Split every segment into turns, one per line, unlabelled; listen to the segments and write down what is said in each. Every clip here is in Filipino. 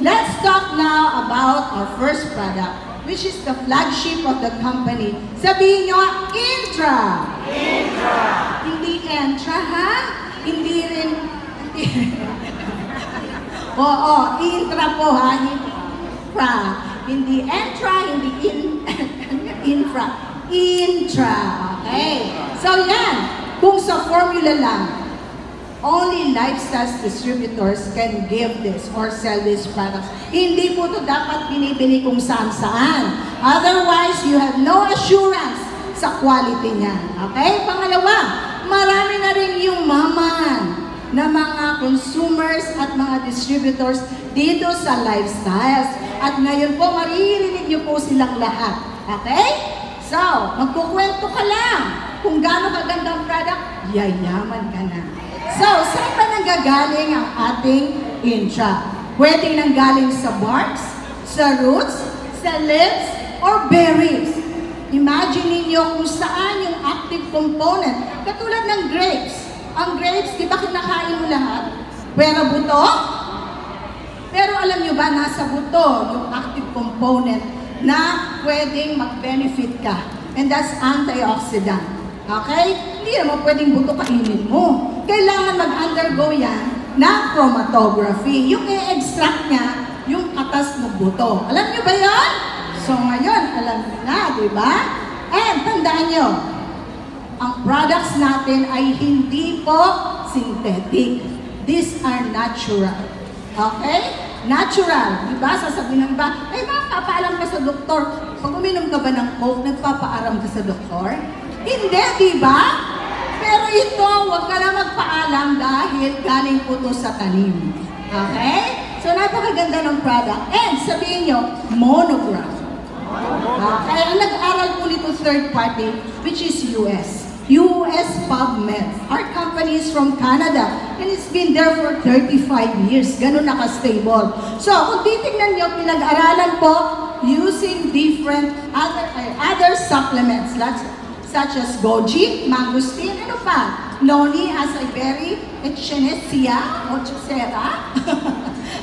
let's talk now about our first product, which is the flagship of the company. Sabihin nyo, Intra!
Intra!
Hindi Entra, ha? Hindi rin... Oo, Intra po, ha? Infra. Hindi Entra, hindi Infra. Intra. Okay? So yan, kung sa formula lang, only lifestyle distributors can give this or sell this products. Hindi po ito dapat binibili kung saan-saan. Otherwise, you have no assurance sa quality niya. Okay? Pangalawa, marami na rin yung maman na mga consumers at mga distributors dito sa lifestyles. At ngayon po, maririnig niyo po silang lahat. Okay? So, magkukwento ka lang kung gaano kaganda ang product, yayaman ka na. So, saan ba nanggagaling ang ating Intra? Pwede nanggaling sa barks, sa roots, sa leaves, or berries. Imagine niyo kung saan yung active component. Katulad ng grapes. Ang grapes, di ba kinakain mo lahat? Pero buto? Pero alam niyo ba, nasa buto yung active component na pwedeng mag-benefit ka. And that's antioxidant. Okay? Hindi naman pwedeng buto kainin mo. Kailangan mag-undergo yan ng chromatography. Yung i-extract niya, yung katas ng buto. Alam niyo ba yan? So ngayon, alam niyo na, di ba? And tandaan niyo, ang products natin ay hindi po synthetic. These are natural. Okay? Natural. Di ba? Sasabihin ng iba, ay papaalam ka sa doktor. Pag uminom ka ba ng Coke, nagpapaaram ka sa doktor? Hindi, di ba? Pero ito, huwag ka na magpaalam dahil galing po ito sa tanim. Okay? So, napakaganda ng product. And sabihin nyo, monogram. Okay? Ang nag-aral po nito third party, which is US. US PubMed. Our company is from Canada. And it's been there for 35 years. Ganun naka-stable. So, kung titignan nyo, pinag-aralan po using different other supplements. Such as goji, mangosteen, ano pa? Noni, acai berry, echinacea, ochosera,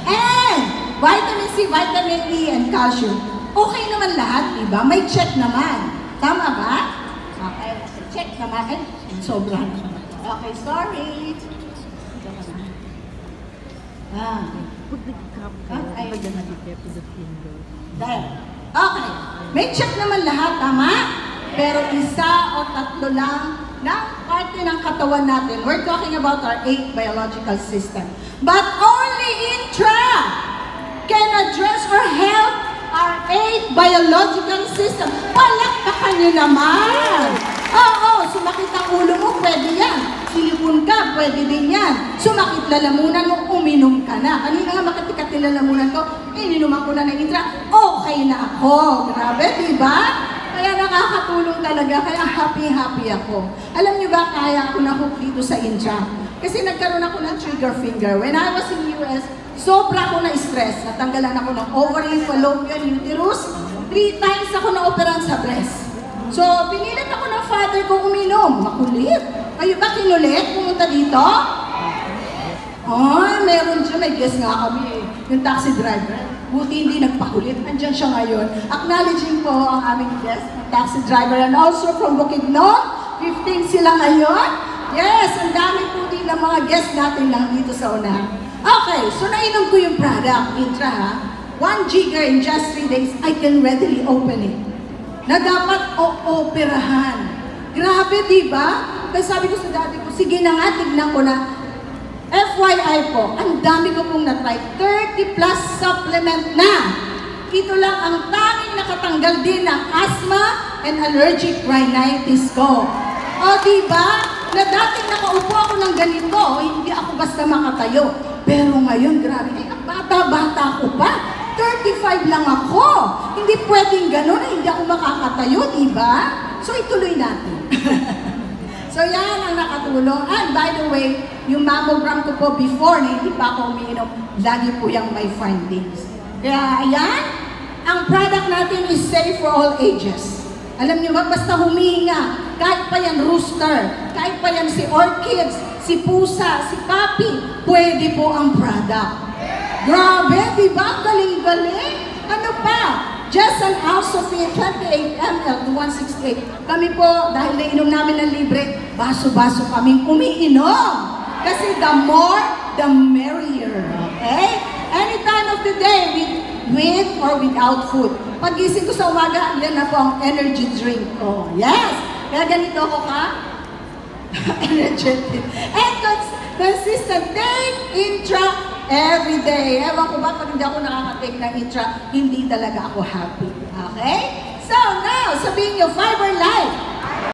and vitamin C, vitamin E, and calcium. Okay naman lahat, diba? May check naman. Tama ba? Okay, check naman. Sobrang. Okay, sorry. Okay. May check naman lahat, tama? Pero isa o tatlo lang ng parte ng katawan natin. We're talking about our 8 biological system. But only Intra can address or help our 8 biological system. Palakpakan nyo naman! Oo, sumakit ang ulo mo, pwede yan. Silipon ka, pwede din yan. Sumakit lalamunan mo, uminom ka na. Kanina nga makatikat lalamunan ko, ininuman ko na ng Intra, okay na ako. Grabe, diba? Kaya nakakatulong talaga, kaya happy-happy ako. Alam niyo ba, kaya ako na-hook dito sa Intra? Kasi nagkaroon ako ng trigger finger. When I was in US, sobra ako na-stress. Natanggalan ako ng ovary, fallopian, uterus. 3 times ako na-operan sa breast. So, pinilit ako ng father ko uminom. Makulit. Kayo ba kinulit? Pumunta dito? Ay, meron siya. May guess nga kami. Yung taxi driver. Buti hindi nagpakulit. Andyan siya ngayon. Acknowledging po ang aming guest, taxi driver, and also from Bukidnon. 15 sila ngayon. Yes, ang dami po din ng mga guests natin lang dito sa unahan. Okay, so nainom ko yung product, Intra ha. 1 giga in just 3 days, I can readily open it. Na dapat o-operahan. Grabe, diba? Kaya sabi ko sa daddy ko, sige na nga, tignan ko na. FYI po, ang dami ko pong na-try. 30 plus supplement na. Ito lang ang tanging nakatanggal din ng asthma and allergic rhinitis ko. O diba, na dating nakaupo ako ng ganito, hindi ako basta makatayo. Pero ngayon, grabe, bata-bata ko pa. 35 lang ako. Hindi pwedeng gano'n, hindi ako makakatayo, diba? So ituloy natin. So yan ang nakatulong. And by the way, yung mammogram ko po before na hindi pa ako umiinom, lagi po yung may findings. Kaya ayan, ang product natin is safe for all ages. Alam niyo ba, basta humihinga, kahit pa yan rooster, kahit pa yan si orchids, si pusa, si puppy, pwede po ang product. Grabe, di ba? Just an ounce of it, 28 ml to 168. Kami po, dahil nainom namin ng libre, baso-baso kaming umiinom. Kasi the more, the merrier. Okay? Any time of the day, with or without food. Pag-gising ko sa umaga, yan na po ang energy drink ko. Yes! Kaya ganito ako ka? Energetic. And consistent. Take intra every day. Ewan ko ba, pag hindi ako nakaka-take ng intra, hindi talaga ako happy. Okay? So now, sabihin nyo, Fiber Life.